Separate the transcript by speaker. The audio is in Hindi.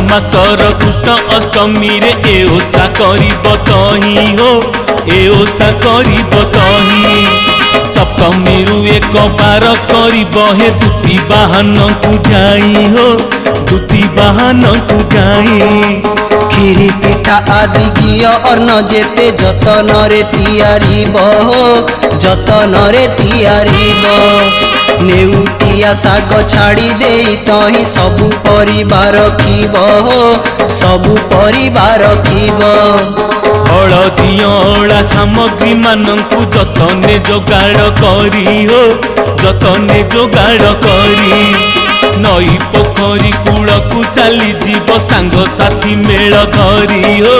Speaker 1: मासर कृष्ण अष्टमी रे ए ओषा करिब तही हो ए ओषा करिब तही सप्तमी रु एक बार करिब हे दुती बाहन को जाई हो दुती बाहन को जाई
Speaker 2: खीरी पिठा आदि घी अन्न जेते जतन रे तियारिब हो जतन रे तियारिब नेउटिया साग छाड़ी दे तही सबु परिवार खीब हो सबु परिवार खीब
Speaker 1: हलदी अला सामग्री मानकु जतने जोगाड़ करी हो जतने जोगाड़ करी नई पोखरी कूल को चली जीव सांग साथी मेल धरी हो